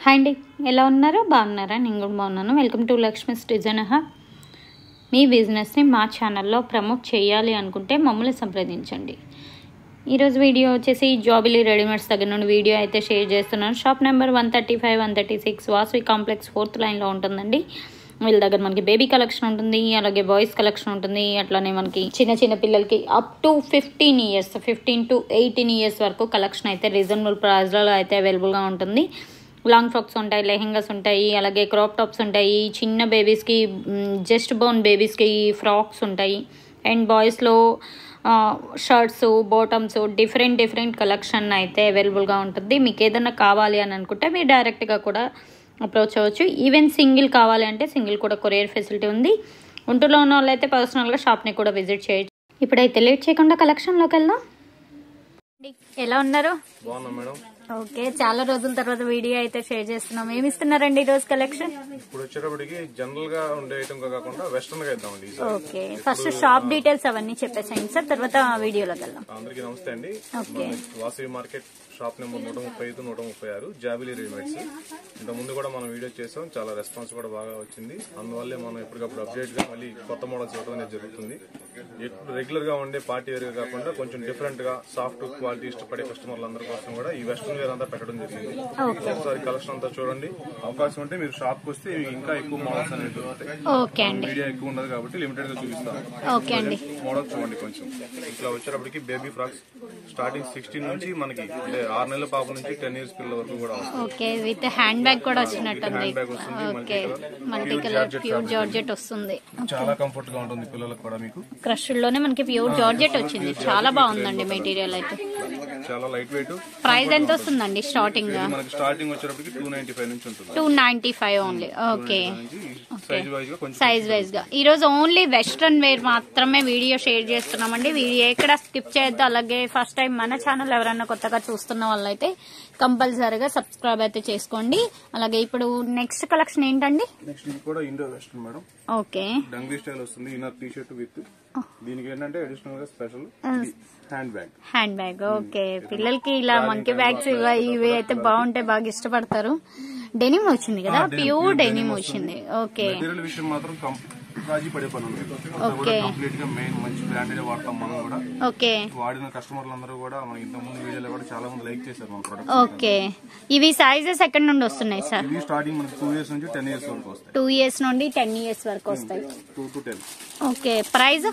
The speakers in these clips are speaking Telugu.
హాయ్ అండి, ఎలా ఉన్నారు? బాగున్నారా? నేను కూడా బాగున్నాను. Welcome to Lakshmi's design hub. మీ బిజినెస్ని మా ఛానల్లో ప్రమోట్ చేయాలి అనుకుంటే మమ్మల్ని సంప్రదించండి. ఈరోజు వీడియో వచ్చేసి జాబిలీ రెడీమేడ్స్ దగ్గర నుండి వీడియో అయితే షేర్ చేస్తున్నాను. Shop number 135, 136 Vasavi complex 4th లైన్లో ఉంటుందండి. వీళ్ళ దగ్గర మనకి బేబీ కలెక్షన్ ఉంటుంది, అలాగే బాయ్స్ కలెక్షన్ ఉంటుంది. అట్లానే మనకి చిన్న చిన్న పిల్లలకి అప్ టు 15 to 18 ఇయర్స్ వరకు కలెక్షన్ అయితే రీజనబుల్ ప్రైస్లో అయితే అవైలబుల్గా ఉంటుంది. లాంగ్ ఫ్రాక్స్ ఉంటాయి, లెహెంగాస్ ఉంటాయి, అలాగే క్రాప్ టాప్స్ ఉంటాయి. చిన్న బేబీస్కి, జస్ట్ బోర్న్ బేబీస్కి ఫ్రాక్స్ ఉంటాయి. అండ్ బాయ్స్లో షర్ట్స్, బాటమ్స్, డిఫరెంట్ కలెక్షన్ అయితే అవైలబుల్గా ఉంటుంది. మీకు ఏదైనా కావాలి అని అనుకుంటే మీరు డైరెక్ట్గా కూడా అప్రోచ్ అవ్వచ్చు. ఈవెన్ సింగిల్ కావాలి అంటే సింగిల్ కూడా కొరియర్ ఫెసిలిటీ ఉంది. గుంటూరులో ఉన్న వాళ్ళు అయితే పర్సనల్గా షాప్ని కూడా విజిట్ చేయొచ్చు. ఇప్పుడైతే లేట్ చేయకుండా కలెక్షన్లోకి వెళ్దాం. ఎలా ఉన్నారు? ఓకే, చాలా రోజుల తర్వాత వీడియో అయితే షేర్ చేస్తున్నాం. ఏమి ఇస్తున్నారండి ఈ రోజు కలెక్షన్? ఇప్పుడు వచ్చేటప్పటికి జనరల్ గా ఉండే ఐటమ్ కాకుండా వెస్టర్న్ గా ఇద్దామండి. ఓకే, ఫస్ట్ షాప్ డీటెయిల్స్ అవన్నీ చెప్పేసాయండి సార్, తర్వాత వీడియోలోకి వెళ్దాం. అందరికీ నమస్తే అండి. వాసవి మార్కెట్ షాప్ నెంబర్ 135, 136 జాబిలీ రెడీమేడ్స్. ఇంత ముందు కూడా మనం వీడియో చేసాం, చాలా రెస్పాన్స్ కూడా బాగా వచ్చింది. అందువల్లే మనం ఎప్పటికప్పుడు అప్డేట్ గా మళ్ళీ కొత్త మోడల్స్ ఇవ్వడం అనేది జరుగుతుంది. రెగ్యులర్ గా ఉండే పార్టీ వేర్ గా కాకుండా కొంచెం డిఫరెంట్ గా సాఫ్ట్ క్వాలిటీ ఇష్టపడే కస్టమర్లందరి కోసం కూడా ఈ వెస్టర్న్ వేర్ అంతా పెట్టడం జరిగింది. ఒకసారి కలెక్షన్ అంతా చూడండి. అవకాశం ఉంటే మీరు షాప్ కి వస్తే ఇంకా ఎక్కువ మోడల్స్ అనేవి దొరుకుతాయి. మీడియా ఎక్కువ ఉండదు కాబట్టి లిమిటెడ్ గా చూపిస్తాను. మోడల్స్ చూడండి. కొంచెం ఇట్లా వచ్చేటప్పటికి బేబీ ఫ్రాక్స్ స్టార్టింగ్ 16 నుంచి మనకి 6 నెలల పాప నుంచి 10 ఇయర్స్ పిల్లల వరకు కూడా ఓకే, విత్ హ్యాండ్ బ్యాగ్ కూడా వచ్చినట్టుంది. Okay, multi colour pure georgette వస్తుంది. చాలా కంఫర్ట్ గా ఉంటుంది పిల్లలకు కూడా. మీకు క్రష్ లోనే మనకి ప్యూర్ జార్జెట్ వచ్చింది. చాలా బాగుందండి మెటీరియల్ అయితే. చాలా లైట్ వెయిట్. ప్రైస్ ఎంత వస్తుందండి స్టార్టింగ్? మనకి స్టార్టింగ్ వచ్చేటప్పటికి 295 నుంచి ఉంటుంది. 295 ఓన్లీ. ఓకే, సైజ్ వైజ్ గా ఈ రోజు ఓన్లీ వెస్ట్రన్ వేర్ మాత్రమే వీడియో షేర్ చేస్తున్నామండి. వీడియో ఎక్కడ స్కిప్ చేయొద్దు. అలాగే ఫస్ట్ టైం మన ఛానల్ ఎవరైనా కొత్తగా చూస్తున్న వాళ్ళైతే కంపల్సరీగా సబ్స్క్రైబ్ అయితే చేసుకోండి. అలాగే ఇప్పుడు నెక్స్ట్ కలెక్షన్ ఏంటండి? నెక్స్ట్ ఇది కూడా ఇండో వెస్టర్న్ మేడం. ఓకే, డంగ్లీ స్టైల్ వస్తుంది. ఇన్నర్ టీ షర్ట్ విత్ దీనికి ఏంటంటే అడిషనల్ గా స్పెషల్ హ్యాండ్ బ్యాగ్. ఓకే, పిల్లలకి ఇలా మంకీ బ్యాగ్స్ ఇవి అయితే బాగుంటాయి, బాగా ఇష్టపడతారు. డెనిమ్ వచ్చింది కదా, ప్యూర్ డెనిమ్ వచ్చింది. ఓకే, విషయం మాత్రం రాజీ పడే పని ఉంది. కంప్లీట్ గా మెయిన్ మంచి బ్రాండెడ్ వాడతాం మనం కూడా. ఓకే, వాడిన కస్టమర్లు అందరూ కూడా మన ఇంత ముందు వీడియోలో కూడా చాలా మంది లైక్ చేశారు మన ప్రొడక్ట్. ఓకే, ఇవి సైజెస్ ఎక్కడ నుండి వస్తున్నాయి సార్? ఇవి స్టార్టింగ్ మనకి 2 ఇయర్స్ నుంచి 10 ఇయర్స్ వరకు వస్తాయి. 2 ఇయర్స్ నుండి 10 ఇయర్స్ వరకు వస్తాయి. 2 to 10. ఓకే, ప్రైస్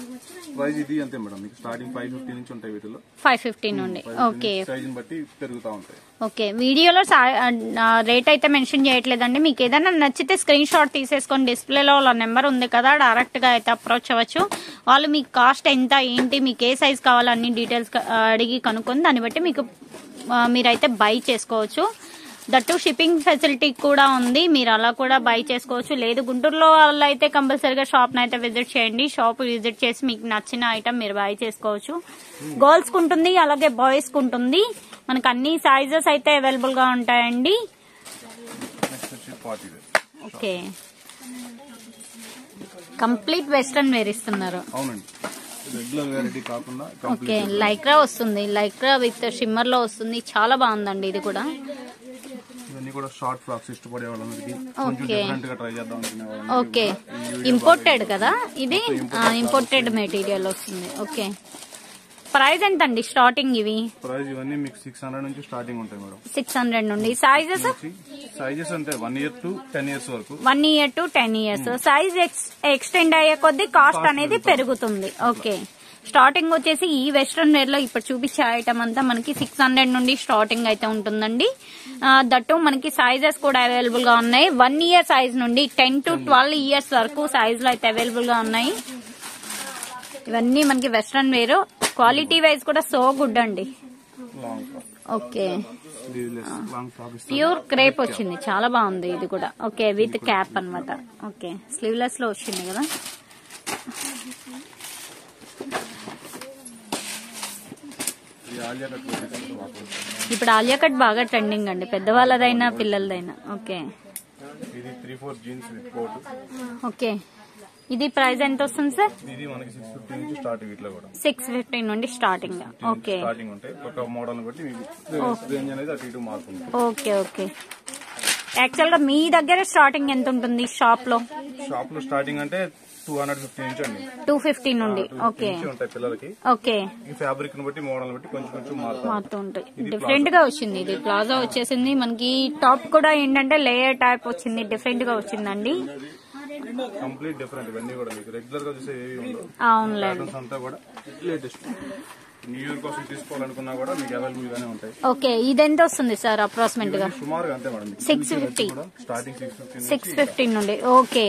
ఇది అంతే మేడం. మీకు స్టార్టింగ్ 550 నుంచి ఉంటాయి వీటిలో. 550 నుండి. ఓకే, సైజ్ బట్టి పెరుగుతా ఉంటాయి. ఓకే, వీడియోలో రేట్ అయితే మెన్షన్ చేయట్లేదండి. మీకు ఏదైనా నచ్చితే స్క్రీన్ షాట్ తీసేసుకొని డిస్ప్లేలో వాళ్ళ నెంబర్ ఉంది కదా, డైరెక్ట్ గా అయితే అప్రోచ్ అవ్వచ్చు. వాళ్ళు మీకు కాస్ట్ ఎంత, ఏంటి, మీకు ఏ సైజ్ కావాలో అన్ని డీటెయిల్స్ అడిగి కనుక్కొని దాన్ని బట్టి మీరైతే బై చేసుకోవచ్చు. దట్టు షిప్పింగ్ ఫెసిలిటీ కూడా ఉంది, మీరు అలా కూడా బై చేసుకోవచ్చు. లేదు గుంటూరులో వాళ్ళు అయితే కంపల్సరీగా షాప్ అయితే విజిట్ చేయండి. షాప్ విజిట్ చేసి మీకు నచ్చిన ఐటమ్ మీరు బై చేసుకోవచ్చు. గర్ల్స్ కు ఉంటుంది, అలాగే బాయ్స్ కు ఉంటుంది. మనకు అన్ని సైజెస్ అయితే అవైలబుల్ గా ఉంటాయండి. ఓకే, కంప్లీట్ వెస్టర్న్ వేర్ ఇస్తున్నారు. ఓకే, లైక్రా వస్తుంది. లైక్రా విత్ షిమ్మర్ లో వస్తుంది. చాలా బాగుందండి ఇది కూడా. షార్ట్ ఫ్రాక్స్ ఇష్టపడే వాళ్ళందరికీ ఓకే, ఇంపోర్టెడ్ కదా ఇది, ఇంపోర్టెడ్ మెటీరియల్ వస్తుంది. ఓకే, ప్రైస్ ఎంత అండి స్టార్టింగ్? ఇవి ప్రైస్ ఇవన్నీ మీకు 600 నుంచి స్టార్టింగ్ ఉంటాయి మేడం. 600 నుండి. సైజెస్ అంటే 1 year to 10 years వరకు. 1 year to 10 years. Size extend అయ్యే కొద్దీ కాస్ట్ అనేది పెరుగుతుంది. ఓకే, స్టార్టింగ్ వచ్చేసి ఈ వెస్ట్రన్ వేర్ లో ఇప్పుడు చూపించే ఐటమ్ అంతా మనకి 600 నుండి స్టార్టింగ్ అయితే ఉంటుందండి. దట్టు మనకి సైజెస్ కూడా అవైలబుల్ గా ఉన్నాయి. 1 year సైజ్ నుండి 10 to 12 years వరకు సైజ్ లో అయితే అవైలబుల్ గా ఉన్నాయి. ఇవన్నీ మనకి వెస్ట్రన్ వేర్. క్వాలిటీ వైజ్ కూడా సో గుడ్ అండి. ఓకే, ప్యూర్ క్రేప్ వచ్చింది, చాలా బాగుంది ఇది కూడా. ఓకే, విత్ క్యాప్ అన్నమాట. ఓకే, స్లీవ్లెస్ లో వచ్చింది కదా. ఇప్పుడు ఆలియా కట్ బాగా ట్రెండింగ్ అండి, పెద్దవాళ్ళదైనా పిల్లలదైనా. ఓకే, ఓకే, ఇది ప్రైస్ ఎంత వస్తుంది సార్? ఇది మనకి 650 నుంచి స్టార్ట్ వీటిలో కూడా 650 నుండి స్టార్టింగ్. ఓకే స్టార్టింగ్ ఉంటాయి. ఒక మోడల్ బట్టి మీకు రేంజ్ అనేది అటు ఇటు మారుతుంది. ఓకే ఓకే యాక్చువల్ గా మీ దగ్గర స్టార్టింగ్ ఎంత ఉంటుంది షాప్ లో? స్టార్టింగ్ అంటే 250 నుంచి అండి. 250 నుండి. ఓకే ఉంటాయి పిల్లలకి. ఓకే, ఈ ఫ్యాబ్రిక్ ని బట్టి మోడల్ బట్టి కొంచెం మారుతూ ఉంటాయి. డిఫరెంట్ గా వచ్చింది. ఇది ప్లాజో వచ్చేసింది మనకి. టాప్ కూడా ఏంటంటే లేయర్ టైప్ వచ్చింది, డిఫరెంట్ గా వచ్చిందండి. Complete different. ఇవన్నీ కూడా మీకు రెగ్యులర్ గా చూసే ఏవి ఉండవు. అవునులేండి. అంతా కూడా లేటెస్ట్. న్యూ ఇయర్ కోసం తీసుకోవాలనుకున్నా కూడా మీకు అవైలబుల్ గానే ఉంటాయి. ఓకే, ఇది ఎంత వస్తుంది సార్ అప్రాక్సిమేట్ గా? సుమారుగా అంతే మేడం. 650 స్టార్టింగ్ 650 నుండి. ఓకే,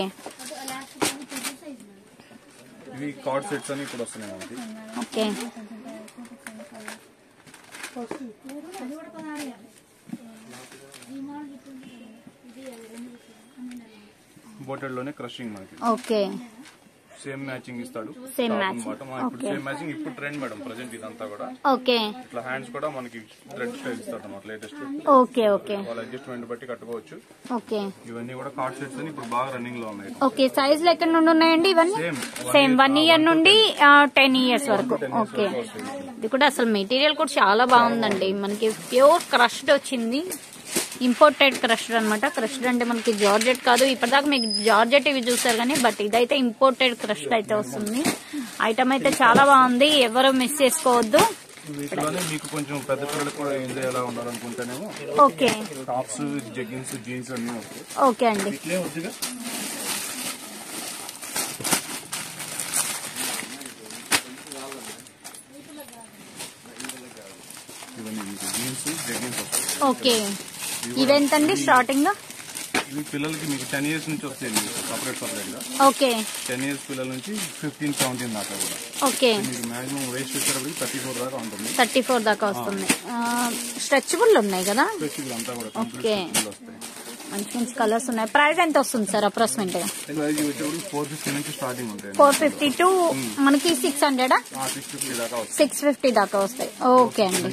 ఇవి కార్డ్ సెట్స్ అని ఇప్పుడు వస్తున్నాయి మనకి. ఓకే, బోటెడ్ లోనే క్రషింగ్ మనకి. ఓకే, సేమ్ మ్యాచింగ్ ఇస్తాడు. Same matching. ఇప్పుడు సేమ్ మ్యాచింగ్ ఇప్పుడు ట్రెండ్ మేడం ప్రెజెంట్ ఇదంతా కూడా. ఓకే, ఇట్లా హ్యాండ్స్ కూడా మనకి థ్రెడ్ స్టైల్ ఇస్తాడు అన్నమాట లేటెస్ట్. ఓకే ఓకే, వాళ్ళ అడ్జస్ట్మెంట్ బట్టి కట్టుకోవచ్చు. ఓకే, ఇవన్నీ కూడా కార్డ్ సెట్స్ అని ఇప్పుడు బాగా రన్నింగ్ లో ఉన్నాయి. ఓకే, సైజ్ ఎక్కడ నుండి ఉన్నాయండి ఇవన్నీ? సేమ్ 1 ఇయర్ నుండి 10 ఇయర్స్ వరకు. ఓకే, ఇది కూడా అసలు మెటీరియల్ కూడా చాలా బాగుందండి. మనకి ప్యూర్ క్రష్డ్ వచ్చింది, ఇంపోర్టెడ్ క్రష్డ్ అనమాట. క్రష్డ్ అంటే మనకి జార్జెట్ కాదు. ఇప్పటిదాకా మీకు జార్జెట్ ఇవి చూసారు కానీ, బట్ ఇదైతే ఇంపోర్టెడ్ క్రష్డ్ అయితే వస్తుంది. ఐటమ్ అయితే చాలా బాగుంది, ఎవరు మిస్ చేసుకోవద్దు. వీటిలోనే మీకు కొంచెం పెద్ద పిల్లలకు కూడా ఎంజాయ్ ఎలా ఉండాలనుకుంటేనేమో ఓకే, టాప్స్, జెగ్గిన్స్, జీన్స్ అన్ని వస్తాయి. ఓకే అండి. ఇవన్నీ మీకు జీన్స్, జెగ్గిన్స్ వస్తాయి. ఓకే, ఇవెంతండి స్టార్టింగ్? ఇవి పిల్లలకి మీకు 10 ఇయర్స్ నుంచి వస్తాయి సపరేట్ గా. ఓకే, 10 ఇయర్స్ పిల్లల నుంచి 15-17 దాకా కూడా. ఓకే, మీకు మాక్సిమం వేస్ట్ వచ్చేటప్పటికి 34 దాకా ఉంటుంది. 34 దాకా వస్తుంది. స్ట్రెచబుల్ ఉన్నాయి కదా? స్ట్రెచబుల్ అంతా కూడా. ఓకే, మంచి మంచి కలర్స్ ఉన్నాయి. ప్రైస్ ఎంత వస్తుంది సార్ అప్రాక్సిమేట్ గా? 450 నుంచి స్టార్టింగ్ ఉంటాయి. 450 టు మనకి 600? 650 దాకా వస్తాయి. ఓకే అండి,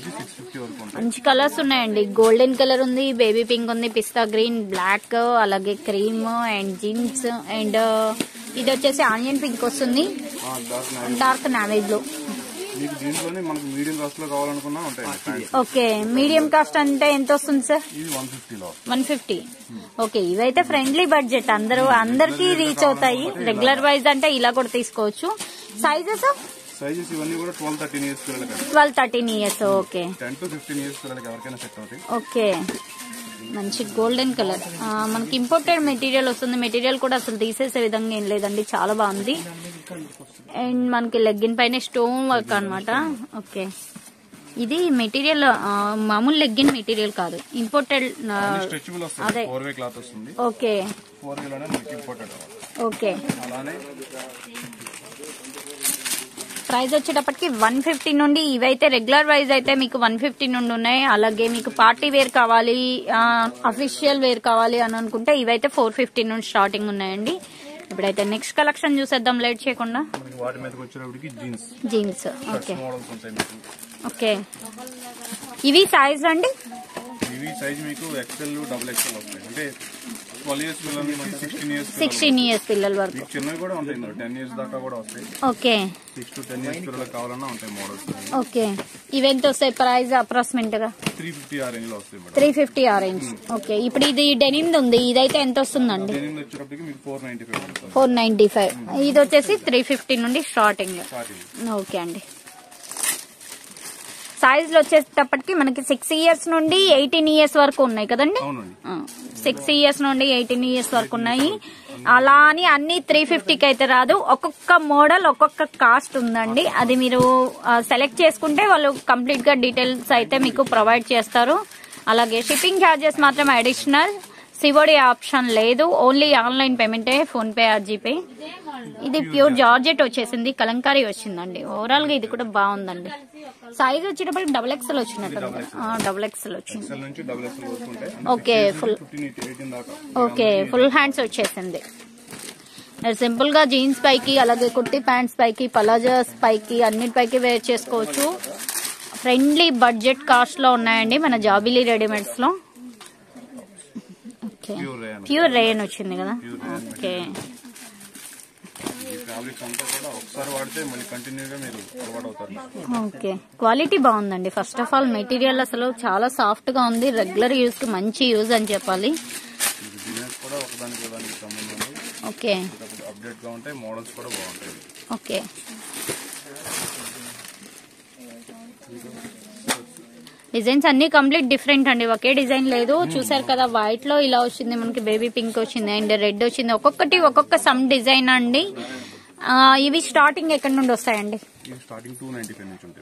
మంచి కలర్స్ ఉన్నాయండి. గోల్డెన్ కలర్ ఉంది, బేబీ పింక్ ఉంది, పిస్తా గ్రీన్, బ్లాక్, అలాగే క్రీమ్ అండ్ జీన్స్, అండ్ ఇది వచ్చేసి ఆనియన్ పింక్ వస్తుంది, డార్క్ నావీ బ్లూ. మీకు దీంట్లోనే మనకు మీడియం కాస్ట్ లో కావాలనుకున్నా ఉంటాయి. ఓకే, మీడియం కాస్ట్ అంటే ఎంత వస్తుంది సార్? ఇది 150లో. 150. ఓకే, ఇవైతే ఫ్రెండ్లీ బడ్జెట్, అందరికి రీచ్ అవుతాయి. రెగ్యులర్ వైజ్ అంటే ఇలా కూడా తీసుకోవచ్చు. సైజెస్ ఇవన్నీ కూడా 12-13 ఇయర్స్ పిల్లలకి. 12-13 ఇయర్స్. ఓకే, 10 to 15 ఇయర్స్ పిల్లలకి ఎవరికైనా సెట్ అవుతాయి. ఓకే, మంచి గోల్డెన్ కలర్. మనకి ఇంపోర్టెడ్ మెటీరియల్ వస్తుంది. మెటీరియల్ కూడా అసలు తీసేసే విధంగా ఏం లేదండి, చాలా బాగుంది. అండ్ మనకి లెగ్గిన్ పైన స్టోన్ వర్క్ అనమాట. ఓకే, ఇది మెటీరియల్ మామూలు లెగ్గిన్ మెటీరియల్ కాదు, ఇంపోర్టెడ్. అదే, ఓకే ఓకే. ప్రైస్ వచ్చేటప్పటికి 150 నుండి, ఇవైతే రెగ్యులర్ వైజ్ అయితే మీకు 150 నుండి ఉన్నాయి. అలాగే మీకు పార్టీ వేర్ కావాలి, అఫీషియల్ వేర్ కావాలి అని అనుకుంటే ఇవైతే 450 నుండి స్టార్టింగ్ ఉన్నాయండి. ఇప్పుడైతే నెక్స్ట్ కలెక్షన్ చూసేద్దాం లేట్ చేయకుండా. జీన్స్. ఓకే ఓకే, ఇవి సైజ్ అండి? ఇవి సైజ్ మీకు XL, XXL వస్తాయి. అంటే 12 ఇయర్స్ పిల్లల నుంచి 16 ఇయర్స్ పిల్లల వరకు. చిన్నవి కూడా ఉంటాయి, 10 ఇయర్స్ దాకా కూడా వస్తాయి. ఓకే, 6 to 10 ఇయర్స్ పిల్లలకు కావాలన్నా ఉంటాయి మోడల్స్. ఓకే, ఇవెంత వస్తాయి ప్రైస్ అప్రాక్సిమేట్ గా? 350 ఆ రేంజ్ లో వస్తాయి. 350 ఆ రేంజ్. ఓకే, ఇప్పుడు ఇది డెనిమ్ ఉంది, ఇదైతే ఎంత వస్తుందండి? డెనిమ్ వచ్చేటప్పటికి మీకు 495. 495. ఇది వచ్చేసి 350 నుండి స్టార్టింగ్. ఓకే అండి. సైజ్ లో వచ్చేటప్పటికి మనకి 6 ఇయర్స్ నుండి 18 ఇయర్స్ వరకు ఉన్నాయి కదండి? 6 ఇయర్స్ నుండి 18 ఇయర్స్ వరకు ఉన్నాయి. అలా అని అన్ని 350కి అయితే రాదు. ఒక్కొక్క మోడల్ ఒక్కొక్క కాస్ట్ ఉందండి. అది మీరు సెలెక్ట్ చేసుకుంటే వాళ్ళు కంప్లీట్ గా డీటెయిల్స్ అయితే మీకు ప్రొవైడ్ చేస్తారు. అలాగే షిప్పింగ్ ఛార్జెస్ మాత్రం అడిషనల్. సివోడి ఆప్షన్ లేదు, ఓన్లీ ఆన్లైన్ పేమెంటే, ఫోన్ పే ఆర్ జీపే. ఇది ప్యూర్ జార్జెట్ వచ్చేసింది, కలంకారీ వచ్చిందండి. ఓవరాల్ గా ఇది కూడా బాగుందండి. సైజ్ వచ్చేటప్పటికి XXL వచ్చినట్టు. XXL వచ్చింది. ఓకే, ఫుల్ హ్యాండ్స్ వచ్చేసింది. సింపుల్ గా జీన్స్ పైకి, అలాగే కుర్తీ ప్యాంట్స్ పైకి, పలాజోస్ పైకి, అన్నిటిపైకి వేర్ చేసుకోవచ్చు. ఫ్రెండ్లీ బడ్జెట్ కాస్ట్ లో ఉన్నాయండి మన జాబిలీ రెడీమేడ్స్ లో. ప్యూర్ రేయన్ వచ్చింది కదా? ఓకే, ఫ్యాబ్రిక్స్ అంతా కూడా ఒకసారి వాడితే మళ్ళీ కంటిన్యూగా మీరు అలవాటు అవుతారు. ఓకే, క్వాలిటీ బాగుందండి. ఫస్ట్ ఆఫ్ ఆల్ మెటీరియల్ అసలు చాలా సాఫ్ట్ గా ఉంది. రెగ్యులర్ యూజ్ కి మంచి యూజ్ అని చెప్పాలి. డిజైన్స్ కూడా ఒకదానికి సంబంధం ఉంది. ఓకే, అప్డేట్ గా ఉంటాయి, మోడల్స్ కూడా బాగుంటాయి. ఓకే, డిజైన్స్ అన్ని కంప్లీట్ డిఫరెంట్ అండి, ఒకే డిజైన్ లేదు. చూసారు కదా, వైట్ లో ఇలా వచ్చింది మనకి, బేబీ పింక్ వచ్చింది అండ్ రెడ్ వచ్చింది. ఒక్కొక్క సమ్ డిజైన్ అండి. ఇవి స్టార్టింగ్ ఎక్కడి నుండి వస్తాయండి?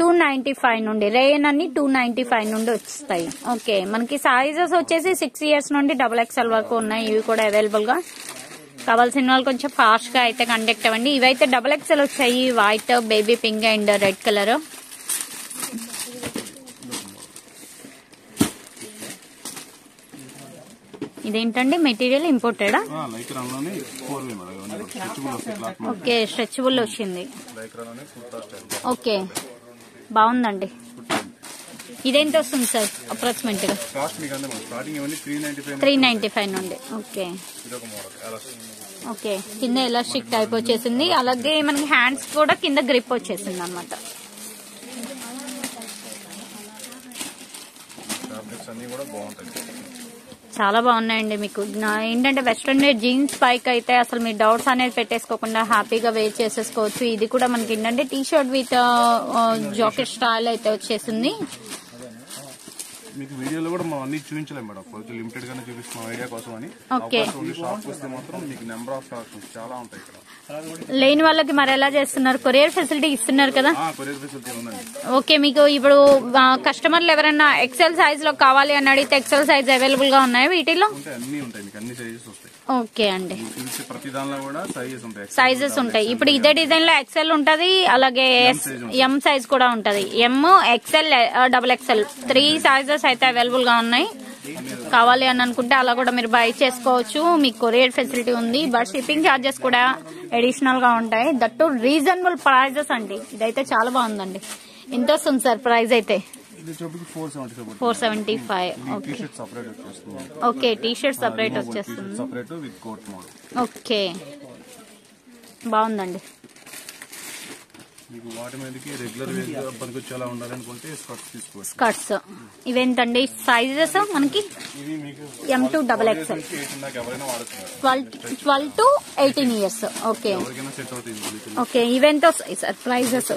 295 నుండి. రేయన్ అన్ని 295 నుండి వస్తాయి. ఓకే, మనకి సైజెస్ వచ్చేసి 6 years నుండి XXL వరకు ఉన్నాయి. ఇవి కూడా అవైలబుల్ గా కావాల్సిన వాళ్ళు కొంచెం ఫాస్ట్ గా అయితే కాంటాక్ట్ అవ్వండి. ఇవైతే XXL వచ్చాయి, white, baby pink and red colour. ఇదేంటండి మెటీరియల్? ఇంపోర్టెడా? ఓకే, స్ట్రెచబుల్ వచ్చింది. ఓకే, బాగుందండి. ఇదేంత వస్తుంది సార్ అప్రాక్సిమేట్ గా? 395 నుండి. ఓకే, ఓకే, కింద ఎలాస్టిక్ టైప్ వచ్చేసింది. అలాగే మనకి హ్యాండ్స్ కూడా కింద గ్రిప్ వచ్చేసింది అనమాట. చాలా బాగున్నాయండి. మీకు ఏంటంటే వెస్ట్రన్ వేర్ జీన్స్ పైకి అయితే అసలు మీరు డౌట్స్ అనేది పెట్టేసుకోకుండా హ్యాపీగా వేర్ చేసేసుకోవచ్చు. ఇది కూడా మనకి ఏంటంటే tea shirt with jacket style అయితే వచ్చేసింది. మీకు వీడియోలో కూడా మనం అన్ని చూపించలేము మేడం, కొంచెం లిమిటెడ్ గానే చూపిస్తున్నాం ఐడియా కోసం అని. ఓకే, షాప్ వస్తే మాత్రం మీకు నెంబర్ ఆఫ్ షాప్స్ చాలా ఉంటాయి ఇక్కడ. లేని వాళ్ళకి మరి ఎలా చేస్తున్నారు? కొరియర్ ఫెసిలిటీ ఇస్తున్నారు కదా? కొరియర్ ఫెసిలిటీ ఉందండి. ఓకే, మీకు ఇప్పుడు కస్టమర్లు ఎవరైనా ఎక్సెల్ సైజ్ లో కావాలి అని అడిగితే ఎక్సెల్ సైజ్ అవైలబుల్ గా ఉన్నాయా వీటిలో? అన్ని ఉంటాయి, మీకు అన్ని సైజెస్ వస్తాయి. ఓకే అండి, ప్రతి దానిలో కూడా సైజెస్ ఉంటాయి. ఇప్పుడు ఇదే డిజైన్ లో ఎక్సెల్ ఉంటది, అలాగే ఎం సైజ్ కూడా ఉంటది. ఎం, ఎక్సెల్, XXL 3 సైజెస్ అయితే అవైలబుల్ గా ఉన్నాయి. కావాలి అని అనుకుంటే అలా కూడా మీరు బై చేసుకోవచ్చు. మీకు కొరియర్ ఫెసిలిటీ ఉంది, బట్ షిప్పింగ్ ఛార్జెస్ కూడా అడిషనల్ గా ఉంటాయి. దట్ టు రీజనబుల్ ప్రైజెస్ అండి. ఇదైతే చాలా బాగుందండి. ఎంత వస్తుంది సార్ ప్రైస్ అయితే? 475. ఓకే, టీ షర్ట్ సపరేట్ వచ్చేస్తుంది. ఓకే, బాగుందండి. స్కర్ట్స్ ఇవేంటండి సైజెస్ మనకి? M to XXL 12 to 18 years. Okay, okay, ఇవెంత వస్తాయి సార్ ప్రైజెస్?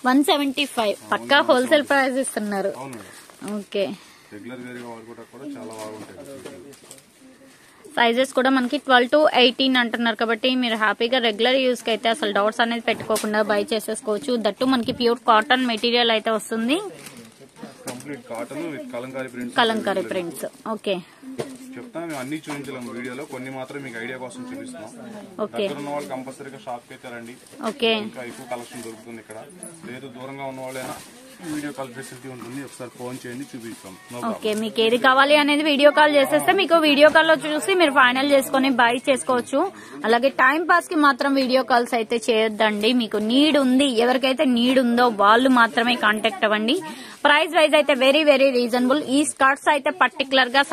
175. పక్కా హోల్సేల్ ప్రైస్ ఇస్తున్నారు. ఓకే, సైజెస్ కూడా మనకి 12 to 18 అంటున్నారు కాబట్టి మీరు హ్యాపీగా రెగ్యులర్ యూస్ కి అయితే అసలు డౌట్స్ అనేది పెట్టుకోకుండా బై చేసేసుకోవచ్చు. దట్టు మనకి ప్యూర్ కాటన్ మెటీరియల్ అయితే వస్తుంది. కలంకారీ ప్రింట్స్. ఓకే, చెప్తాను, అన్ని చూపించలేము వీడియోలో, కొన్ని మాత్రం మీకు ఐడియా కోసం చూపిస్తున్నాం. దగ్గర ఉన్న వాళ్ళు కంపల్సరీగా షాప్ కి అయితే రండి. ఓకే, ఇంకా ఎక్కువ కలెక్షన్ దొరుకుతుంది ఇక్కడ. లేదు దూరంగా ఉన్న వాళ్ళైనా వీడియో కాల్ ఫెసిలిటీ ఉంటుంది, ఒకసారి ఫోన్ చేయండి, చూపిస్తాం. ఓకే, మీకు ఏది కావాలి అనేది వీడియో కాల్ చేసేస్తే మీకు వీడియో కాల్ లో చూసి మీరు ఫైనల్ చేసుకుని బై చేసుకోవచ్చు. అలాగే టైం పాస్ కి మాత్రం వీడియో కాల్స్ అయితే చేయొద్దండి. మీకు నీడ్ ఉంది, ఎవరికైతే నీడ్ ఉందో వాళ్ళు మాత్రమే కాంటాక్ట్ అవ్వండి. ప్రైస్ వైజ్ అయితే వెరీ వెరీ రీజనబుల్. ఈ స్కర్ట్స్ అయితే పర్టికులర్ గా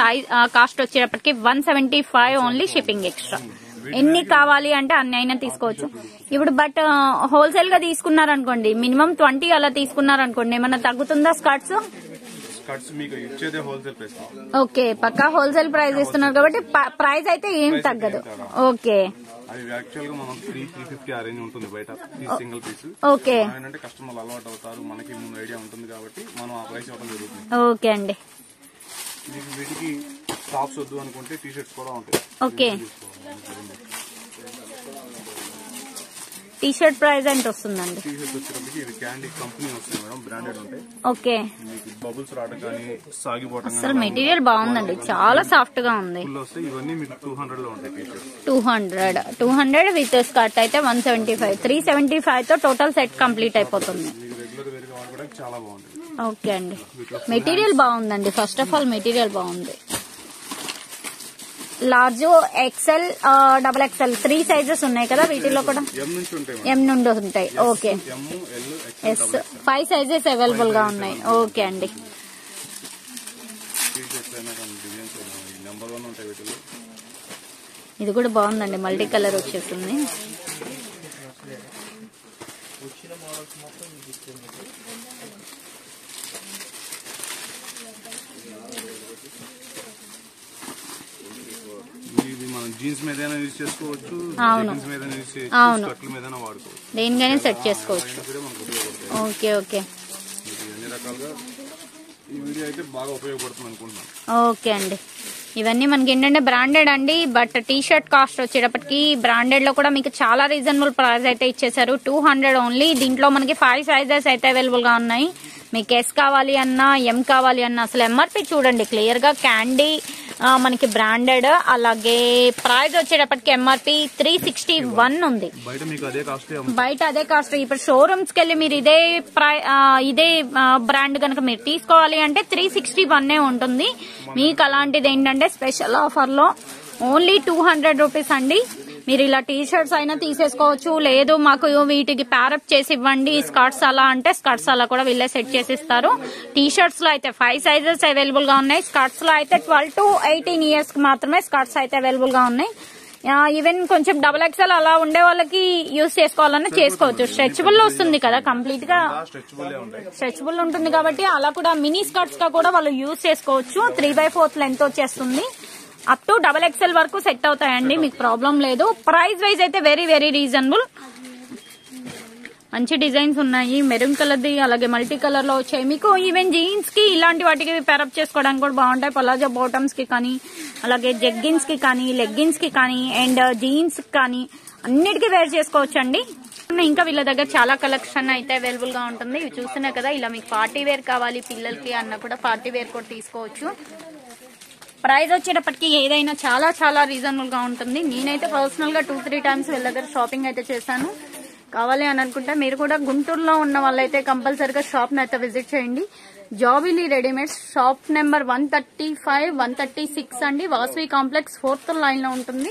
కాస్ట్ వచ్చేటప్పటికి 175 ఓన్లీ, షిప్పింగ్ ఎక్స్ట్రా. ఎన్ని కావాలి అంటే అన్ని అయినా తీసుకోవచ్చు. ఇప్పుడు బట్ హోల్సేల్ గా తీసుకున్నారనుకోండి, మినిమం 20 అలా తీసుకున్నారనుకోండి, ఏమన్నా తగ్గుతుందా స్కర్ట్స్? ఓకే, పక్కా హోల్సేల్ ప్రైస్ ఇస్తున్నారు కాబట్టి ప్రైస్ అయితే ఏం తగ్గదు. ఓకే, ఓకే, ఓకే అండి. వీటికి టాప్స్ వద్దు అనుకుంటే టీ షర్ట్స్ కూడా ఉంటాయి. ఓకే, టీ షర్ట్ ప్రైస్ ఎంత వస్తుందండి? ఓకే, అసలు మెటీరియల్ బాగుందండి, చాలా సాఫ్ట్ గా ఉంది. 200 విత్ స్కర్ట్ అయితే 175. 375 తో టోటల్ సెట్ కంప్లీట్ అయిపోతుంది. ఓకే అండి, మెటీరియల్ బాగుందండి. ఫస్ట్ ఆఫ్ ఆల్ మెటీరియల్ బాగుంది. లార్జ్, ఎక్సెల్, XXL 3 సైజెస్ ఉన్నాయి కదా వీటిలో కూడా? M నుండి ఉంటాయి. ఓకే, ఎస్ 5 సైజెస్ అవైలబుల్ గా ఉన్నాయి. ఓకే అండి, ఇది కూడా బాగుందండి, మల్టీ కలర్ వచ్చేస్తుంది. జీన్స్ మీద యూజ్ చేసుకోవచ్చు, దేనికైనా సెట్ చేసుకోవచ్చు. ఓకే ఓకే, అన్ని రకాలుగా ఈ వీడియో అయితే బాగా ఉపయోగపడుతుంది అనుకుంటున్నాను. ఓకే అండి. ఇవన్నీ మనకి ఏంటంటే బ్రాండెడ్ అండి, బట్ టీ షర్ట్ కాస్ట్ వచ్చేటప్పటికి బ్రాండెడ్ లో కూడా మీకు చాలా రీజనబుల్ ప్రైస్ అయితే ఇచ్చేసారు. 200 ఓన్లీ. దీంట్లో మనకి 5 సైజెస్ అయితే అవైలబుల్ గా ఉన్నాయి. మీకు ఎస్ కావాలి అన్నా, ఎం కావాలి అన్నా, అసలు ఎంఆర్పి చూడండి క్లియర్ గా. క్యాండీ మనకి బ్రాండెడ్, అలాగే ప్రైస్ వచ్చేటప్పటికి ఎంఆర్పి 361 ఉంది. బయట అదే కాస్ట్. ఇప్పుడు షోరూమ్స్ కి వెళ్ళి మీరు ఇదే బ్రాండ్ కనుక మీరు తీసుకోవాలి అంటే 361 ఉంటుంది. మీకు అలాంటిది ఏంటంటే స్పెషల్ ఆఫర్ లో ఓన్లీ 200 రూపీస్ అండి. మీరు ఇలా టీ షర్ట్స్ అయినా తీసేసుకోవచ్చు, లేదు మాకు వీటికి ప్యారప్ చేసి ఇవ్వండి స్కర్ట్స్ అలా అంటే స్కర్ట్స్ అలా కూడా వీళ్ళే సెట్ చేసి ఇస్తారు. టీ షర్ట్స్ లో అయితే 5 సైజెస్ అవైలబుల్ గా ఉన్నాయి. స్కర్ట్స్ లో అయితే 12 to 18 ఇయర్స్ కి మాత్రమే స్కర్ట్స్ అయితే అవైలబుల్ గా ఉన్నాయి. ఈవెన్ కొంచెం XXL అలా ఉండే వాళ్ళకి యూజ్ చేసుకోవాలన్నా చేసుకోవచ్చు. స్ట్రెచబుల్ లో వస్తుంది కదా, కంప్లీట్ గా స్ట్రెచబుల్ ఉంటుంది కాబట్టి అలా కూడా మినీ స్కర్ట్స్ గా కూడా వాళ్ళు యూజ్ చేసుకోవచ్చు. 3/4 లెంత్ వచ్చేస్తుంది. అప్ టు XXL వరకు సెట్ అవుతాయండి, మీకు ప్రాబ్లం లేదు. ప్రైస్ వైజ్ అయితే వెరీ వెరీ రీజనబుల్. మంచి డిజైన్స్ ఉన్నాయి, మెరూన్ కలర్ ది అలాగే మల్టీ కలర్ లో వచ్చాయి. మీకు ఈవెన్ జీన్స్ కి ఇలాంటి వాటికి పేరప్ చేసుకోవడానికి కూడా బాగుంటాయి. పలాజో బాటమ్స్ కి కానీ, అలాగే జెగ్గిన్స్ కి కానీ, లెగ్గిన్స్ కి కానీ, అండ్ జీన్స్ కానీ అన్నిటికీ వేర్ చేసుకోవచ్చు అండి. ఇంకా వీళ్ళ దగ్గర చాలా కలెక్షన్ అయితే అవైలబుల్ గా ఉంటుంది. ఇవి చూస్తున్నాయి కదా, ఇలా మీకు పార్టీ వేర్ కావాలి పిల్లలకి అన్న కూడా పార్టీ వేర్ కూడా తీసుకోవచ్చు. ప్రైస్ వచ్చేటప్పటికి ఏదైనా చాలా చాలా రీజనబుల్ గా ఉంటుంది. నేనైతే పర్సనల్ గా 2-3 టైమ్స్ వీళ్ళ దగ్గర షాపింగ్ అయితే చేశాను. కావాలి అని అనుకుంటే మీరు కూడా గుంటూరులో ఉన్న వాళ్ళైతే కంపల్సరిగా షాప్ ని అయితే విజిట్ చేయండి. జాబిలీ రెడీమేడ్స్, షాప్ నెంబర్ 135, 136 అండి. వాసవి కాంప్లెక్స్ 4th లైన్ లో ఉంటుంది.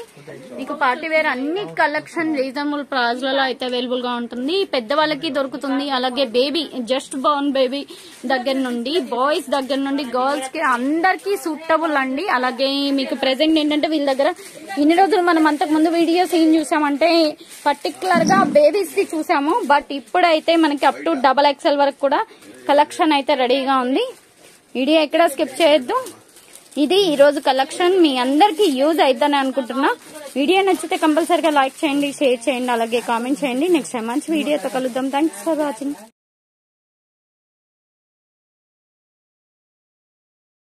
మీకు పార్టీ వేర్ అన్ని కలెక్షన్ రీజనబుల్ ప్రైస్ లలో అయితే అవైలబుల్ గా ఉంటుంది. పెద్దవాళ్ళకి దొరుకుతుంది, అలాగే బేబీ జస్ట్ బోర్న్ బేబీ దగ్గర నుండి, బాయ్స్ దగ్గర నుండి, గర్ల్స్ కి అందరికి సూటబుల్ అండి. అలాగే మీకు ప్రెసెంట్ ఏంటంటే వీళ్ళ దగ్గర ఇన్ని రోజులు మనం అంతకు ముందు వీడియోస్ ఏం చూసామంటే పర్టికులర్ గా బేబీస్ కి చూసాము, బట్ ఇప్పుడైతే మనకి అప్ టు XXL వరకు కూడా కలెక్షన్ అయితే రెడీగా ఉంది. వీడియో ఎక్కడ స్కిప్ చేయొద్దు. ఇది ఈ రోజు కలెక్షన్ మీ అందరికి యూజ్ అవుతుందని అనుకుంటున్నా. వీడియో నచ్చితే కంపల్సరిగా లైక్ చేయండి, షేర్ చేయండి, అలాగే కామెంట్ చేయండి. నెక్స్ట్ టైం మంచి వీడియోతో కలుద్దాం. Thanks for watching.